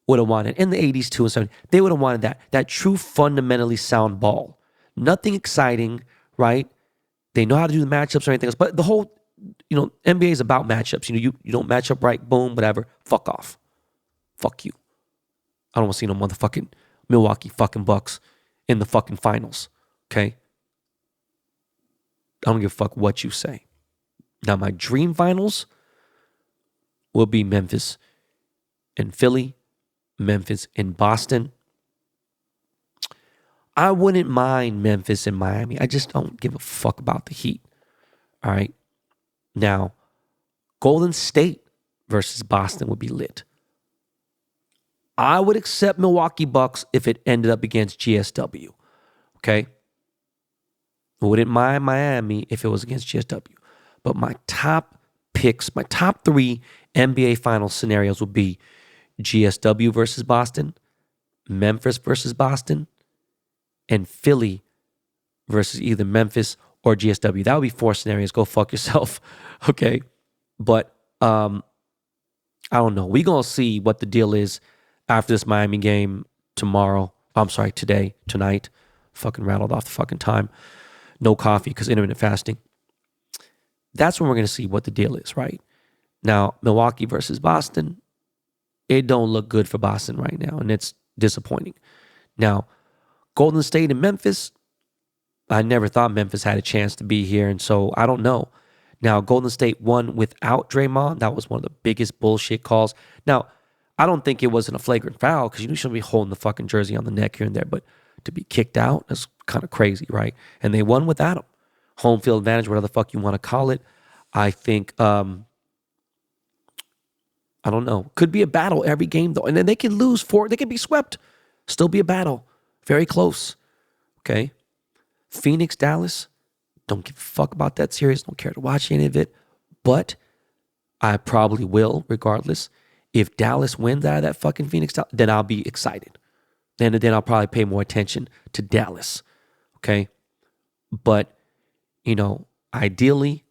would have wanted. In the 80s too and 70s, they would have wanted that true fundamentally sound ball. Nothing exciting, right? They know how to do the matchups or anything else. But the whole, NBA is about matchups. You don't match up right, boom, whatever. Fuck off. Fuck you. I don't want to see no motherfucking Milwaukee fucking Bucks in the fucking finals. Okay? I don't give a fuck what you say. Now, my dream finals will be Memphis and Philly, Memphis and Boston. I wouldn't mind Memphis and Miami. I just don't give a fuck about the Heat. All right? Now, Golden State versus Boston would be lit. I would accept Milwaukee Bucks if it ended up against GSW. Okay? I wouldn't mind Miami if it was against GSW. But my top picks, my top 3 NBA Finals scenarios would be GSW versus Boston, Memphis versus Boston, and Philly versus either Memphis or GSW. That would be 4 scenarios. Go fuck yourself. Okay? But I don't know. We're going to see what the deal is after this Miami game tonight. Fucking rattled off the fucking time. No coffee because intermittent fasting. That's when we're going to see what the deal is, right? Now, Milwaukee versus Boston, it don't look good for Boston right now, and it's disappointing. Now, Golden State and Memphis, I never thought Memphis had a chance to be here, and so I don't know. Now, Golden State won without Draymond. That was one of the biggest bullshit calls. Now, I don't think it wasn't a flagrant foul because you shouldn't be holding the fucking jersey on the neck here and there, but to be kicked out, that's kind of crazy, right? And they won without him. Home field advantage, whatever the fuck you want to call it. I think, I don't know. Could be a battle every game, though. And then they can lose 4. They can be swept. Still be a battle. Very close. Okay? Phoenix, Dallas. Don't give a fuck about that series. Don't care to watch any of it. But I probably will, regardless. If Dallas wins out of that fucking Phoenix, then I'll be excited. Then I'll probably pay more attention to Dallas. Okay? But, ideally,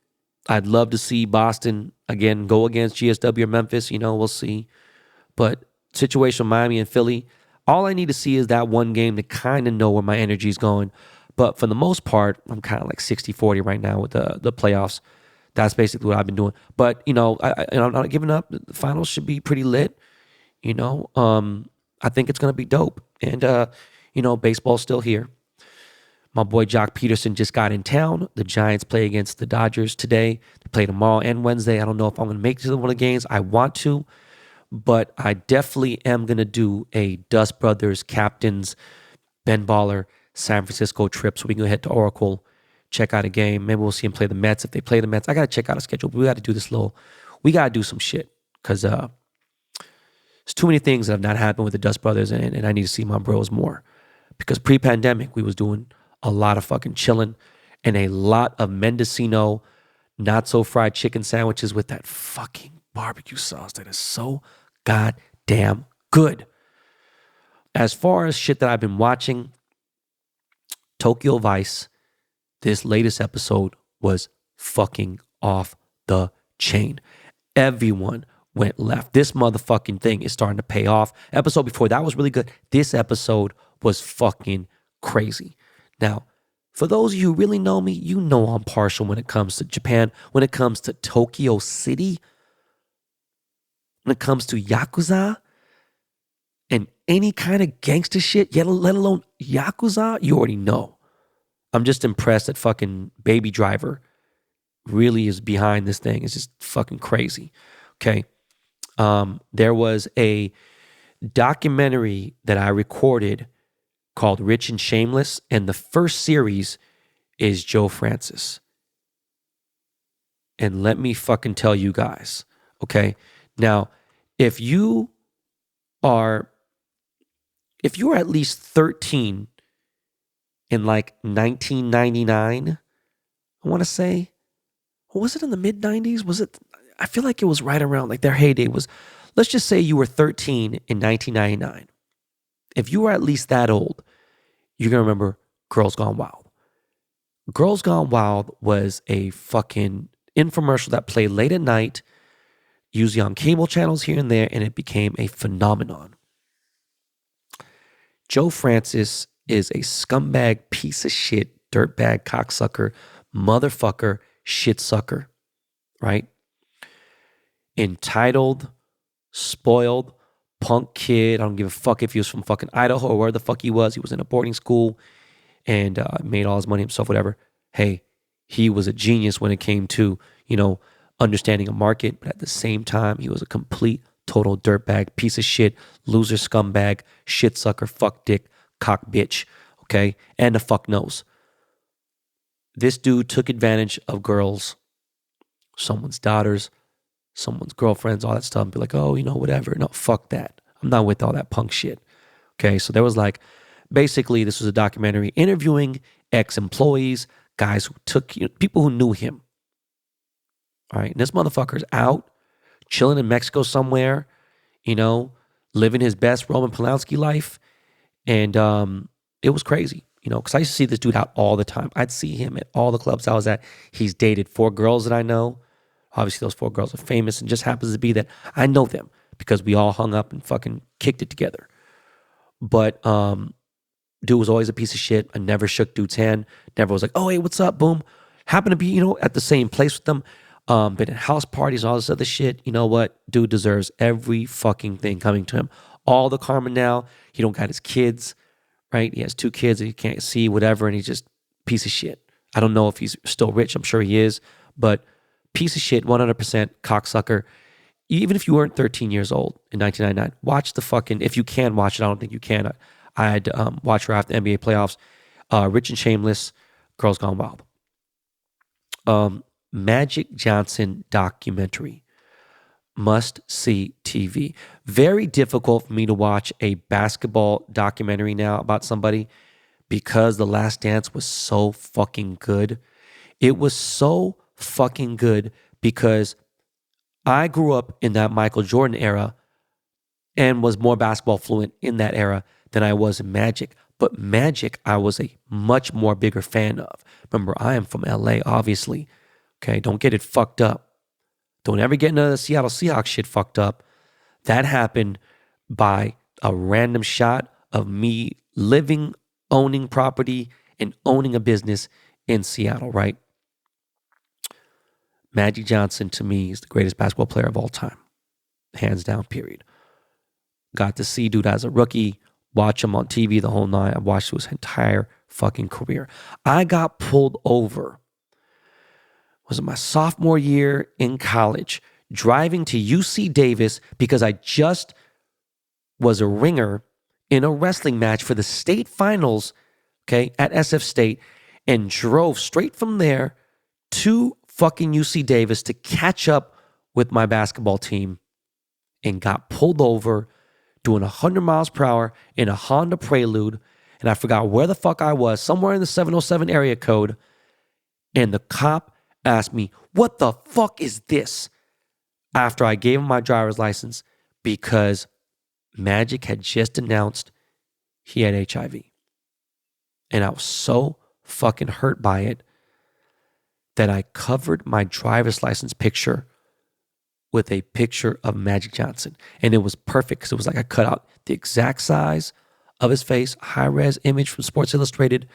I'd love to see Boston, again, go against GSW or Memphis. We'll see. But situation with Miami and Philly, all I need to see is that one game to kind of know where my energy is going. But for the most part, I'm kind of like 60-40 right now with the playoffs. That's basically what I've been doing. But, I'm not giving up. The finals should be pretty lit. I think it's going to be dope. And, baseball's still here. My boy Jock Peterson just got in town. The Giants play against the Dodgers today. They play tomorrow and Wednesday. I don't know if I'm going to make it to one of the games. I want to, but I definitely am going to do a Dust Brothers Captains Ben Baller San Francisco trip so we can go head to Oracle, check out a game. Maybe we'll see him play the Mets. If they play the Mets, I got to check out a schedule. But we got to do we got to do some shit because there's too many things that have not happened with the Dust Brothers, and I need to see my bros more. Because pre-pandemic, we was doing a lot of fucking chilling and a lot of Mendocino not so fried chicken sandwiches with that fucking barbecue sauce that is so goddamn good. As far as shit that I've been watching, Tokyo Vice, this latest episode was fucking off the chain. Everyone went left. This motherfucking thing is starting to pay off. Episode before that was really good. This episode was fucking crazy. Now, for those of you who really know me, you know I'm partial when it comes to Japan, when it comes to Tokyo City, when it comes to Yakuza and any kind of gangster shit, yet let alone Yakuza, you already know. I'm just impressed that fucking Baby Driver really is behind this thing. It's just fucking crazy. Okay. There was a documentary that I recorded called Rich and Shameless, and the first series is Joe Francis. And let me fucking tell you guys, okay? Now, if you are at least 13 in like 1999, I want to say, or was it in the mid 90s? Was it? I feel like it was right around like their heyday was. Let's just say you were 13 in 1999. If you were at least that old, you're going to remember Girls Gone Wild. Girls Gone Wild was a fucking infomercial that played late at night, usually on cable channels here and there, and it became a phenomenon. Joe Francis is a scumbag piece of shit, dirtbag, cocksucker, motherfucker, shit sucker, right? Entitled, spoiled, punk kid. I don't give a fuck if he was from fucking Idaho or where the fuck he was. He was in a boarding school and made all his money himself, whatever. Hey, he was a genius when it came to, understanding a market. But at the same time, he was a complete, total dirtbag, piece of shit, loser, scumbag, shit sucker, fuck dick, cock bitch, okay? And the fuck knows. This dude took advantage of girls, someone's daughters, someone's girlfriends, all that stuff, and be like, oh, whatever. No, fuck that. I'm not with all that punk shit. Okay, so there was like, basically, this was a documentary interviewing ex-employees, guys who took, people who knew him. All right, and this motherfucker's out, chilling in Mexico somewhere, living his best Roman Polanski life. And it was crazy, because I used to see this dude out all the time. I'd see him at all the clubs I was at. He's dated 4 girls that I know. Obviously, those 4 girls are famous, and just happens to be that I know them because we all hung up and fucking kicked it together. But dude was always a piece of shit. I never shook dude's hand. Never was like, oh, hey, what's up? Boom. Happened to be, at the same place with them. Been at house parties, all this other shit. You know what? Dude deserves every fucking thing coming to him. All the karma now. He don't got his kids, right? He has 2 kids that he can't see, whatever, and he's just piece of shit. I don't know if he's still rich. I'm sure he is, but piece of shit, 100% cocksucker. Even if you weren't 13 years old in 1999, watch the fucking, if you can watch it, I don't think you can. I had watched her after the NBA playoffs. Rich and Shameless, Girls Gone Wild. Magic Johnson documentary. Must see TV. Very difficult for me to watch a basketball documentary now about somebody because The Last Dance was so fucking good. It was so fucking good because I grew up in that Michael Jordan era and was more basketball fluent in that era than I was in Magic. But Magic, I was a much more bigger fan of. Remember, I am from L.A., obviously. Okay, don't get it fucked up. Don't ever get into the Seattle Seahawks shit fucked up. That happened by a random shot of me living, owning property, and owning a business in Seattle, right? Magic Johnson, to me, is the greatest basketball player of all time. Hands down, period. Got to see dude as a rookie, watch him on TV the whole night. I watched his entire fucking career. I got pulled over. Was it my sophomore year in college, driving to UC Davis because I just was a ringer in a wrestling match for the state finals, okay, at SF State, and drove straight from there to fucking UC Davis to catch up with my basketball team, and got pulled over doing 100 miles per hour in a Honda Prelude, and I forgot where the fuck I was, somewhere in the 707 area code, and the cop asked me, "What the fuck is this?" after I gave him my driver's license, because Magic had just announced he had HIV. And I was so fucking hurt by it that I covered my driver's license picture with a picture of Magic Johnson. And it was perfect because it was like I cut out the exact size of his face, high-res image from Sports Illustrated.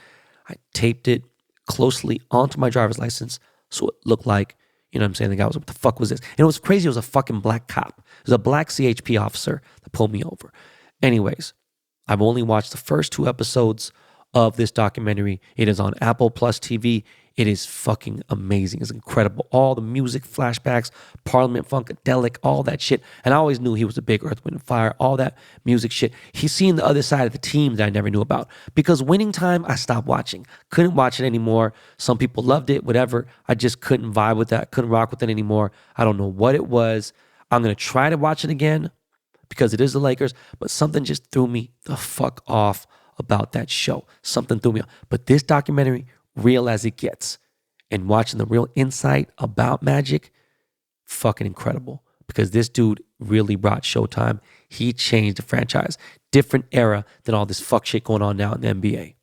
I taped it closely onto my driver's license so it looked like, you know what I'm saying, the guy was, what the fuck was this? And it was crazy. It was a fucking black cop. It was a black CHP officer that pulled me over. Anyways, I've only watched the first 2 episodes of this documentary. It is on Apple Plus TV. It is fucking amazing. It's incredible. All the music, flashbacks, Parliament Funkadelic, all that shit. And I always knew he was a big Earth, Wind, and Fire, all that music shit. He's seen the other side of the team that I never knew about. Because Winning Time, I stopped watching. Couldn't watch it anymore. Some people loved it, whatever. I just couldn't vibe with that. Couldn't rock with it anymore. I don't know what it was. I'm going to try to watch it again because it is the Lakers. But something just threw me the fuck off about that show. Something threw me off. But this documentary, real as it gets, and watching the real insight about Magic, fucking incredible. Because this dude really brought Showtime. He changed the franchise. Different era than all this fuck shit going on now in the NBA.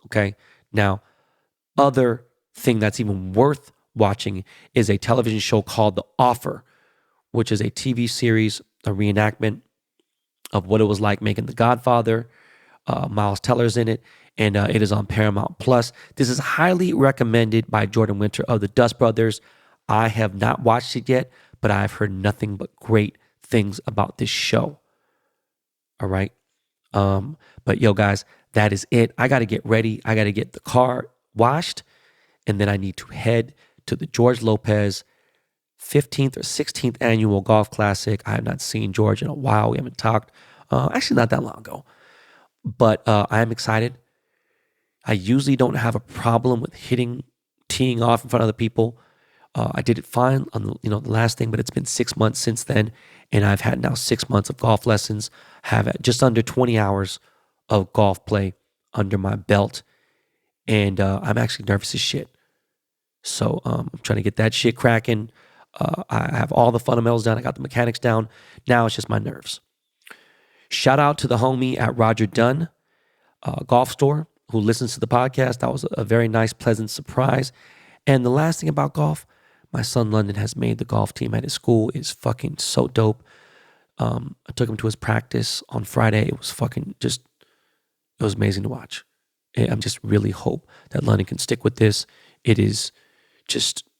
Okay? Now, other thing that's even worth watching is a television show called The Offer, which is a TV series, a reenactment of what it was like making The Godfather. Miles Teller's in it, and it is on Paramount Plus. This is highly recommended by Jordan Winter of the Dust Brothers. I have not watched it yet, but I've heard nothing but great things about this show. All right. But yo, guys, that is it. I got to get ready. I got to get the car washed, and then I need to head to the George Lopez 15th or 16th annual golf classic. I have not seen George in a while. We haven't talked. Actually, not that long ago. But I am excited. I usually don't have a problem with teeing off in front of other people. I did it fine on the last thing, but it's been 6 months since then, and I've had now 6 months of golf lessons. Have just under 20 hours of golf play under my belt, and I'm actually nervous as shit. So I'm trying to get that shit cracking. I have all the fundamentals down. I got the mechanics down. Now it's just my nerves. Shout out to the homie at Roger Dunn Golf Store who listens to the podcast. That was a very nice, pleasant surprise. And the last thing about golf, my son London has made the golf team at his school. It's fucking so dope. I took him to his practice on Friday. It was fucking it was amazing to watch. I'm just really hope that London can stick with this. It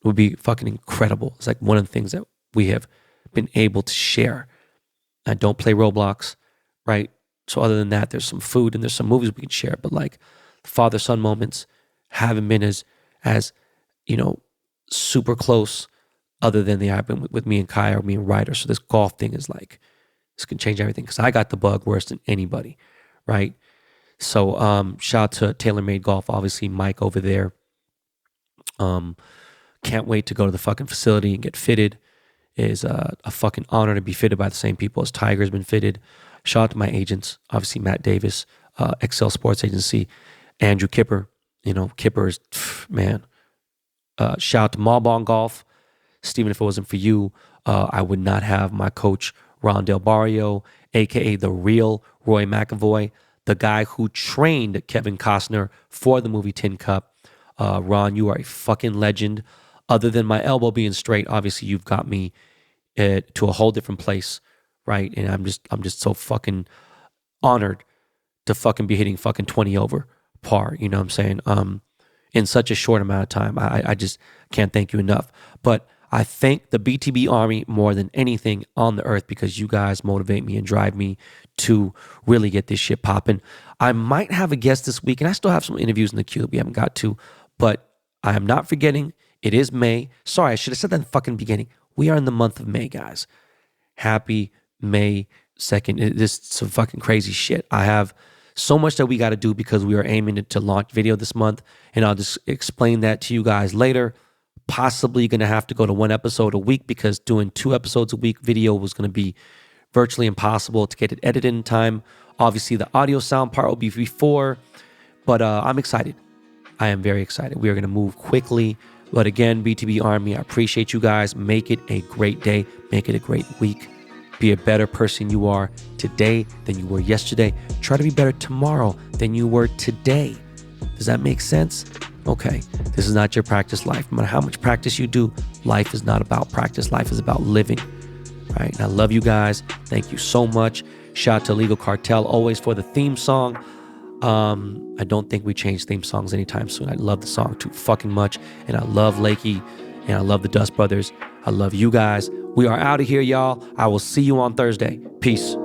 would be fucking incredible. It's like one of the things that we have been able to share. I don't play Roblox. Right? So other than that, there's some food and there's some movies we can share. But like father-son moments haven't been as super close other than they have been with me and Kai or me and Ryder. So this golf thing is like, this can change everything because I got the bug worse than anybody. Right? So shout out to TaylorMade Golf, obviously Mike over there. Can't wait to go to the fucking facility and get fitted. It is a fucking honor to be fitted by the same people as Tiger's been fitted. Shout out to my agents, obviously Matt Davis, Excel Sports Agency, Andrew Kipper. Kipper is, man. Shout out to Malbon Golf. Steven, if it wasn't for you, I would not have my coach, Ron Del Barrio, a.k.a. the real Roy McAvoy, the guy who trained Kevin Costner for the movie Tin Cup. Ron, you are a fucking legend. Other than my elbow being straight, obviously you've got me to a whole different place, right? And I'm just so fucking honored to fucking be hitting fucking 20 over par, you know what I'm saying? In such a short amount of time. I just can't thank you enough. But I thank the BTB Army more than anything on the earth because you guys motivate me and drive me to really get this shit popping. I might have a guest this week, and I still have some interviews in the queue that we haven't got to, but I am not forgetting. It is May. Sorry, I should have said that in the fucking beginning. We are in the month of May, guys. Happy May 2nd. This is some fucking crazy shit. I have so much that we got to do because we are aiming to launch video this month, and I'll just explain that to you guys later. Possibly going to have to go to 1 episode a week because doing 2 episodes a week video was going to be virtually impossible to get it edited in time. Obviously, the audio sound part will be before, but I'm excited. I am very excited. We are going to move quickly. But again, BTB Army, I appreciate you guys. Make it a great day. Make it a great week. Be a better person you are today than you were yesterday. Try to be better tomorrow than you were today. Does that make sense? Okay, this is not your practice life. No matter how much practice you do, life is not about practice. Life is about living, right? And I love you guys. Thank you so much. Shout out to Legal Kartel always for the theme song. I don't think we change theme songs anytime soon. I love the song too fucking much. And I love Lakey and I love the Dust Brothers. I love you guys. We are out of here, y'all. I will see you on Thursday. Peace.